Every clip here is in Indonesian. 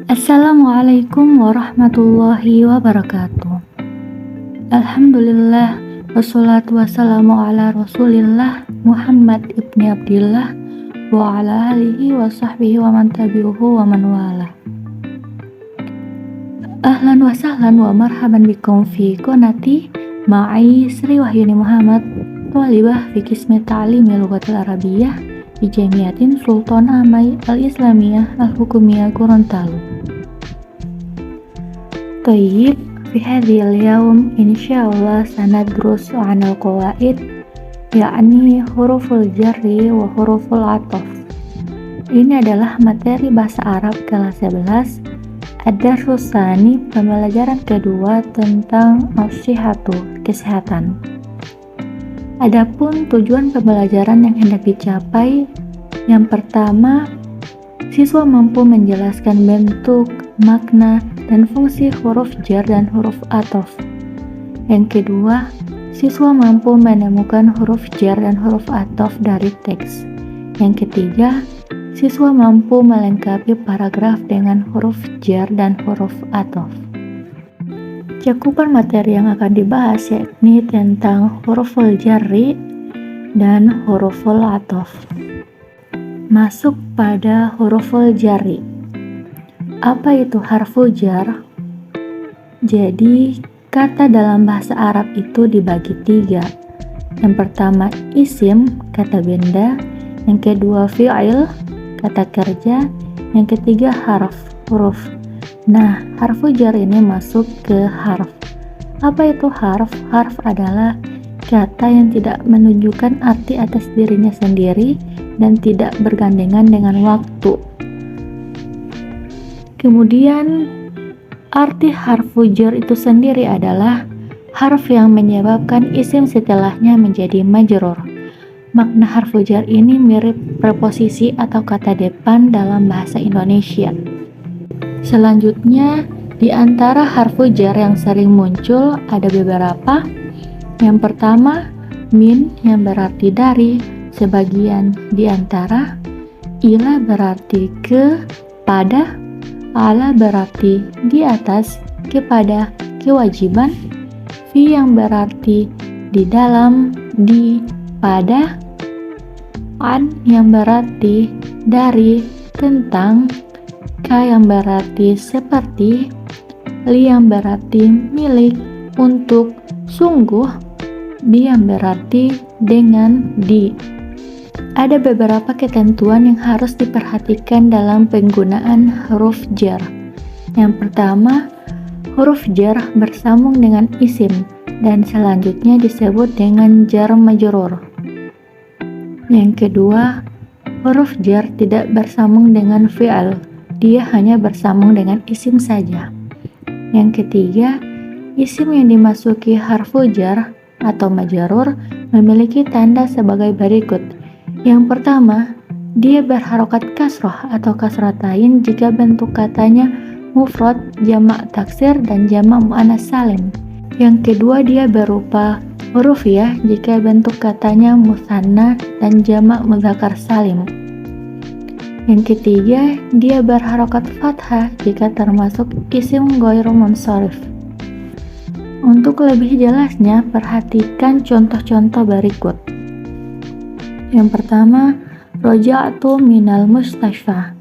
Assalamualaikum warahmatullahi wabarakatuh. Alhamdulillah, wassalatu wassalamu ala rasulillah Muhammad ibni Abdillah wa ala alihi wa sahbihi wa man tabi'uhu wa man wala. Ahlan wa sahlan wa marhaban bikum fi qonati ma'i Sri Wahyuni Muhammad, thalibah fi qismi ta'limi lughatil arabiyyah di Jamiatin Sultan Amai Al-Islamiyah Al-Hukumiyah Gorontalo. Tayyib, fi hadhil yaum insyaallah sanadrus 'anil qawaid, yakni huruful jarri wa huruful ataf. Ini adalah materi bahasa Arab kelas 11, ad-darsus tsani, pembelajaran kedua tentang as-sihhatu, kesehatan. Adapun tujuan pembelajaran yang hendak dicapai, yang pertama, siswa mampu menjelaskan bentuk, makna, dan fungsi huruf jar dan huruf ataf. Yang kedua, siswa mampu menemukan huruf jar dan huruf ataf dari teks. Yang ketiga, siswa mampu melengkapi paragraf dengan huruf jar dan huruf ataf. Cakupan materi yang akan dibahas yakni tentang huruful jarri dan huruful ataf. Masuk pada huruful jarri. Apa itu harfu jar? Jadi, kata dalam bahasa Arab itu dibagi 3. Yang pertama isim, kata benda. Yang kedua fi'il, kata kerja. Yang ketiga harf, huruf. Nah, harfu jar ini masuk ke harf. Apa itu harf? Harf adalah kata yang tidak menunjukkan arti atas dirinya sendiri dan tidak bergandengan dengan waktu. Kemudian, arti harfu jar itu sendiri adalah harf yang menyebabkan isim setelahnya menjadi majrur. Makna harfu jar ini mirip preposisi atau kata depan dalam bahasa Indonesia. Selanjutnya, di antara harfu jar yang sering muncul ada beberapa. Yang pertama, min yang berarti dari, sebagian, di antara. Ila berarti ke, pada. Ala berarti di atas, kepada, kewajiban. Fi yang berarti di dalam, di, pada. An yang berarti dari, tentang. Ka yang berarti seperti. Li yang berarti milik, untuk, sungguh. Bi yang berarti dengan, di. Ada beberapa ketentuan yang harus diperhatikan dalam penggunaan huruf jar. Yang pertama, huruf jar bersambung dengan isim dan selanjutnya disebut dengan jar majrur. Yang kedua, huruf jar tidak bersambung dengan fi'il, dia hanya bersambung dengan isim saja. Yang ketiga, isim yang dimasuki harfu jar atau majrur memiliki tanda sebagai berikut. Yang pertama, dia berharokat kasroh atau kasratain jika bentuk katanya mufrad, jamak taksir, dan jamak muannas salim. Yang kedua, dia berupa huruf ya jika bentuk katanya musanna dan jamak mudzakkar salim. Yang ketiga, dia berharokat fathah jika termasuk isim ghairu munsharif. Untuk lebih jelasnya, perhatikan contoh-contoh berikut. Yang pertama, roja'tu minal mustashfa.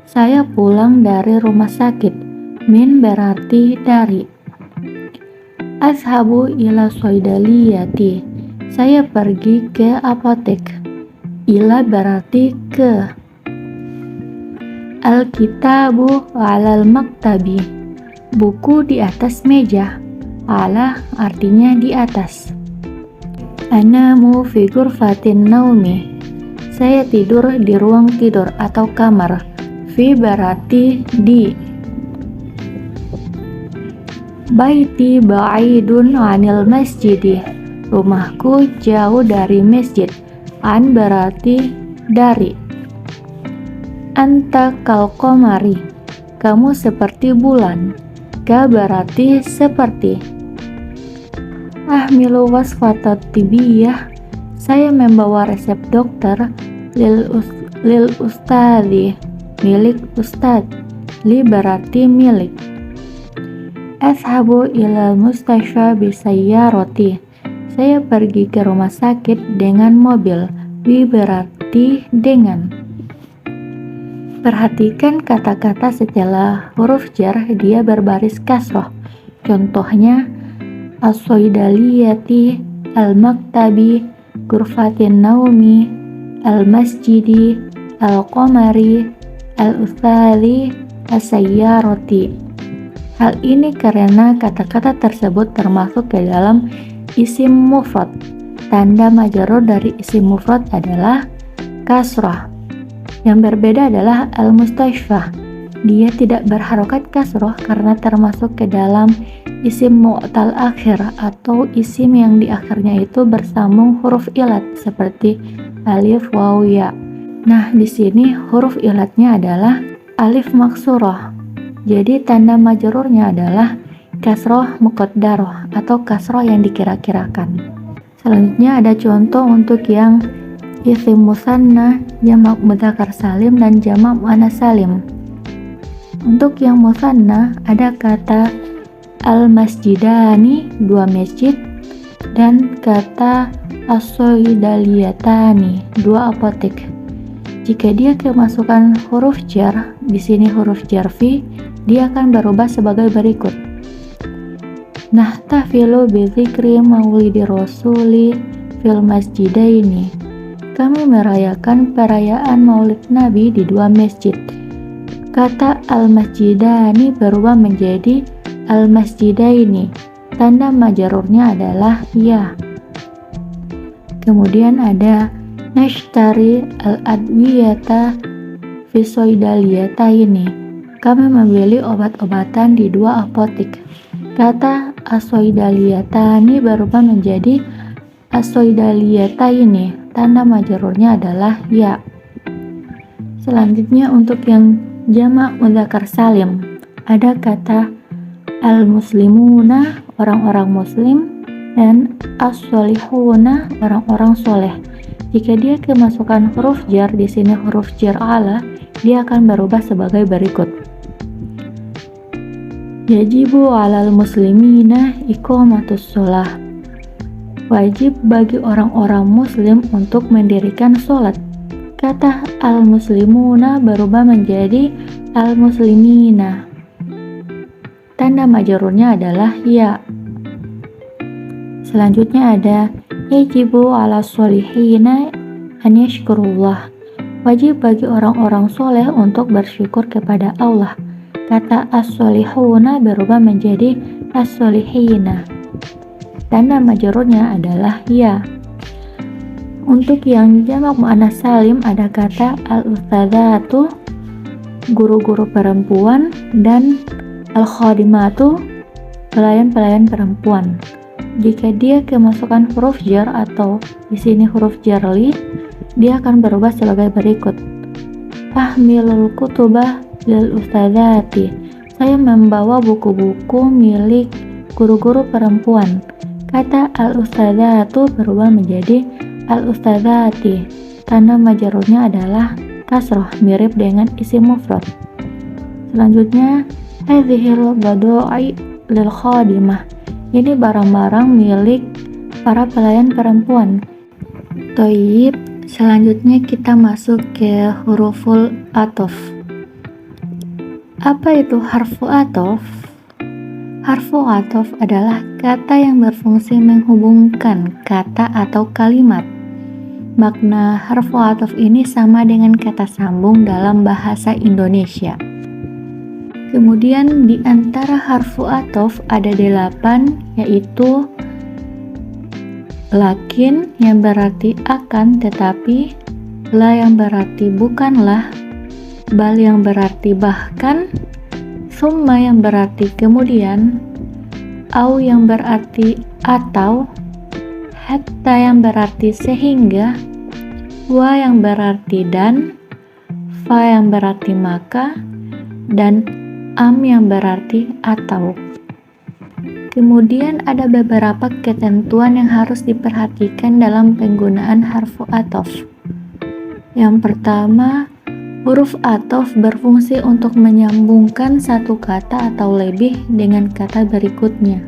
Saya pulang dari rumah sakit. Min berarti dari. Azhabu ila soidaliyati. Saya pergi ke apotek. Ila berarti ke. Al-kitabu alal maktabi. Buku di atas meja. Ala artinya di atas. Anamu fi ghurfatin naumi. Saya tidur di ruang tidur atau kamar. Fi berarti di. Baiti ba'idun anil masjidi. Rumahku jauh dari masjid. An berarti dari. Anta kal qamari. Kamu seperti bulan. Ka berarti seperti. Ahmilu wasfatat tibiyah. Saya membawa resep dokter lil ustadzi, milik ustad. Li berarti milik. Ashabu ilal mustasya bisayyarati. Saya pergi ke rumah sakit dengan mobil. Bi berarti dengan. Perhatikan kata-kata setelah huruf jar dia berbaris kasroh. Contohnya as-soidaliyati, al-maktabi, gurfatin naumi, al-masjidi, al-qamari, al-ustadzi, as-sayyarati. Hal ini karena kata-kata tersebut termasuk ke dalam isim mufrad. Tanda majrur dari isim mufrad adalah kasrah. Yang berbeda adalah al-mustashfa. Dia tidak berharokat kasroh karena termasuk ke dalam isim mu'tal akhir atau isim yang di akhirnya itu bersambung huruf ilat seperti alif, waw, ya. Nah, di sini huruf ilatnya adalah alif maksurah. Jadi tanda majrurnya adalah kasroh muqaddaroh atau kasroh yang dikira-kirakan. Selanjutnya ada contoh untuk yang isim musanna, jamak mudzakkar salim, dan jamak muannas salim. Untuk yang musanna ada kata al-masjidani, 2 masjid, dan kata as-soidaliyatani, 2 apotek. Jika dia kemasukan huruf jar, di sini huruf jar fi, dia akan berubah sebagai berikut. Nahtafilu bi dzikri maulidi rasuli fil masjidaini. Kami merayakan perayaan Maulid Nabi di 2 masjid. Kata al-masjidani berubah menjadi al-masjidaini. Tanda majrurnya adalah ya. Kemudian ada nashtari al-adwiyata fi soidaliyataini. Kami membeli obat-obatan di 2 apotek. Kata as-soidaliyatani berubah menjadi as-soidaliyataini. Tanda majrurnya adalah ya. Selanjutnya untuk yang jamak mudzakkar salim ada kata al-muslimuna, orang-orang muslim, dan as-solihuna, orang-orang soleh. Jika dia kemasukan huruf jar, di sini huruf jar ala, dia akan berubah sebagai berikut. Yajibu 'alal muslimina iqamatus shalah. Wajib bagi orang-orang muslim untuk mendirikan sholat. Kata al-muslimuna berubah menjadi al-muslimina. Tanda majrurnya adalah ya. Selanjutnya ada yajibu 'ala sholihina an yashkurullah. Wajib bagi orang-orang soleh untuk bersyukur kepada Allah. Kata as-sholihuna berubah menjadi as-sholihina. Tanda majrurnya adalah ya. Untuk yang jamak muannas salim ada kata al-ustadzatu, guru-guru perempuan, dan al-khadimatu, pelayan-pelayan perempuan. Jika dia kemasukan huruf jar atau di sini huruf jar li, dia akan berubah sebagai berikut. Ahmilul kutubah lil ustadzati. Saya membawa buku-buku milik guru-guru perempuan. Kata al-ustadzatu berubah menjadi al-ustadzati. Tanda majrurnya adalah kasroh, mirip dengan isim mufrad. Selanjutnya hadhil badu'i lil khadimah. Ini barang-barang milik para pelayan perempuan. Toyib, selanjutnya kita masuk ke huruful atof. Apa itu harfu atof? Harfu atof adalah kata yang berfungsi menghubungkan kata atau kalimat. Makna harfu atof ini sama dengan kata sambung dalam bahasa Indonesia. Kemudian di antara harfu atof ada 8, yaitu lakin yang berarti akan tetapi, la yang berarti bukanlah, bal yang berarti bahkan, summa yang berarti kemudian, au yang berarti atau, hatta yang berarti sehingga, wa yang berarti dan, fa yang berarti maka, dan am yang berarti atau. Kemudian ada beberapa ketentuan yang harus diperhatikan dalam penggunaan harfu athof. Yang pertama, huruf athof berfungsi untuk menyambungkan satu kata atau lebih dengan kata berikutnya.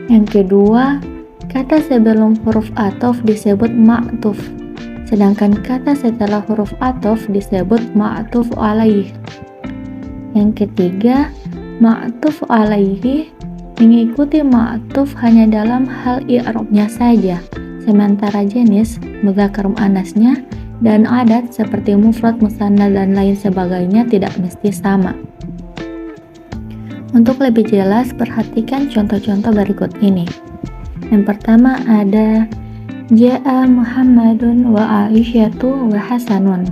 Yang kedua, kata sebelum huruf athof disebut ma'tuf, sedangkan kata setelah huruf athof disebut ma'tuf alaih. Yang ketiga, ma'tuf alaihi mengikuti ma'tuf hanya dalam hal i'rabnya saja, sementara jenis mudzakkar muannasnya dan adat seperti mufrad, musanna dan lain sebagainya tidak mesti sama. Untuk lebih jelas, perhatikan contoh-contoh berikut ini. Yang pertama ada Ja'a Muhammadun wa Aisyatu wa Hasanun.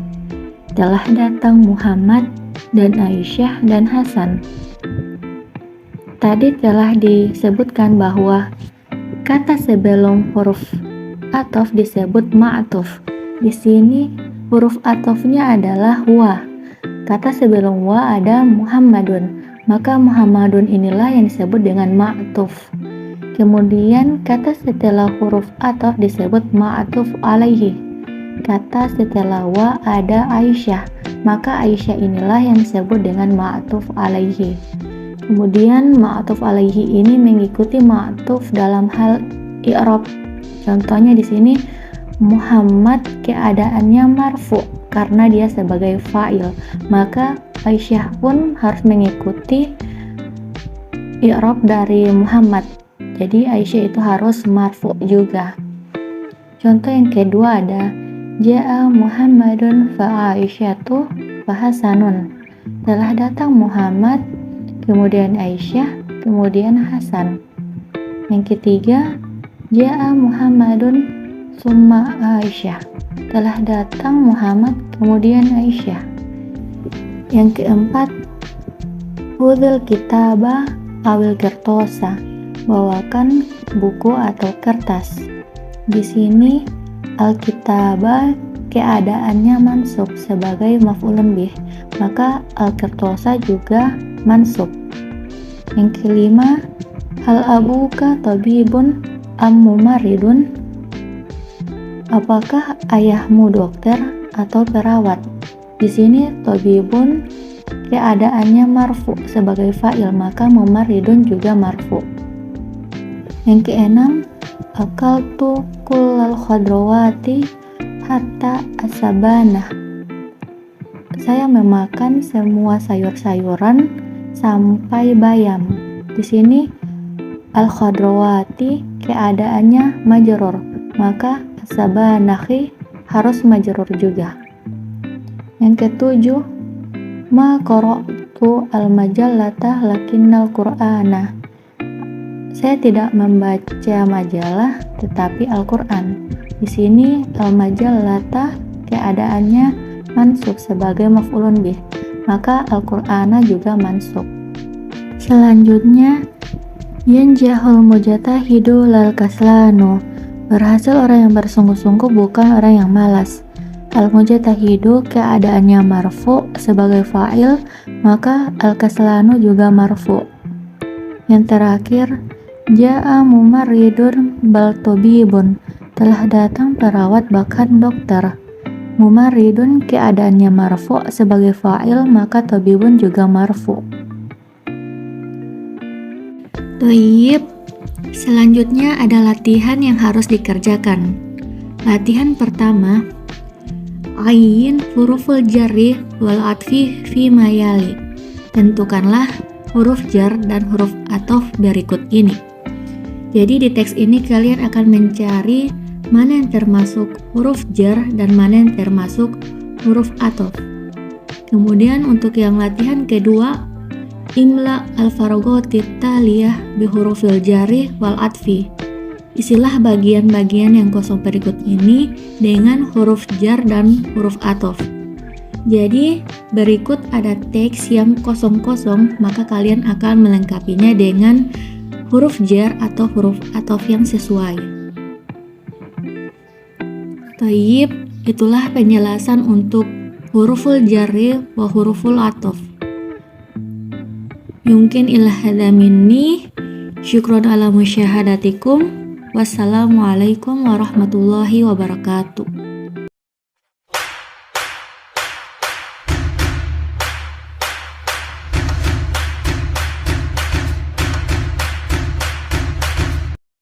Telah datang Muhammad dan Aisyah dan Hasan. Tadi telah disebutkan bahwa kata sebelum huruf athof disebut ma'tuf. Di sini huruf athofnya adalah wa. Kata sebelum wa ada Muhammadun, maka Muhammadun inilah yang disebut dengan ma'tuf. Kemudian kata setelah huruf athof disebut ma'tuf alaihi. Kata setelah wa ada Aisyah, maka Aisyah inilah yang disebut dengan ma'tuf alaihi. Kemudian ma'tuf alaihi ini mengikuti ma'tuf dalam hal i'rab. Contohnya di sini Muhammad keadaannya marfu karena dia sebagai fa'il, maka Aisyah pun harus mengikuti i'rab dari Muhammad. Jadi Aisyah itu harus marfu juga. Contoh yang kedua ada Ja'a Muhammadun fa Aisyatu fa Hasanun. Telah datang Muhammad, kemudian Aisyah, kemudian Hasan. Yang ketiga, Ja'a Muhammadun summa Aisyah. Telah datang Muhammad, kemudian Aisyah. Yang keempat, Hudhul kitaba awil kertosa. Bawakan buku atau kertas. Di sini al-kitaba keadaannya mansub sebagai maf'ulun bih, maka al-kertosa juga mansub. Yang kelima, hal abuka tabibun am mumaridun. Apakah ayahmu dokter atau perawat? Di sini tabibun keadaannya marfu sebagai fa'il, maka mumaridun juga marfu. Yang keenam, akaltu kullal khadrawati hatta asabanah. Saya memakan semua sayur-sayuran sampai bayam. Di sini al-khadrawati keadaannya majrur, maka asabanahi harus majrur juga. Yang ketujuh, ma qara'tu al-majallata lakinnal qur'ana. Saya tidak membaca majalah tetapi Al-Qur'an. Di sini al-majallata keadaannya mansub sebagai maf'ulun bih, maka Al-Qur'ana juga mansub. Selanjutnya, yanjahul mujtahidu lal kaslanu. Berhasil orang yang bersungguh-sungguh, bukan orang yang malas. Al-mujtahidu keadaannya marfu sebagai fa'il, maka al-kaslanu juga marfu. Yang terakhir, Ja'a mumarridun bal tabibun. Telah datang perawat bahkan dokter. Mumarridun keadaannya marfu sebagai fa'il, maka tabibun juga marfu. Thayyib. Selanjutnya ada latihan yang harus dikerjakan. Latihan pertama, ayyin huruful jarri wal atfi fi mayali. Tentukanlah huruf jar dan huruf athof berikut ini. Jadi di teks ini kalian akan mencari mana yang termasuk huruf jar dan mana yang termasuk huruf athof. Kemudian untuk yang latihan kedua, imla al-faragoti taliyah bi hurufil jari wal atfi. Isilah bagian-bagian yang kosong berikut ini dengan huruf jar dan huruf athof. Jadi berikut ada teks yang kosong-kosong, maka kalian akan melengkapinya dengan huruf jar atau huruf athof yang sesuai. Thayyib, itulah penjelasan untuk huruful jarri wa huruful athof. Yumkin ila hadza minni. Syukron ala musyahadatikum. Wassalamualaikum warahmatullahi wabarakatuh.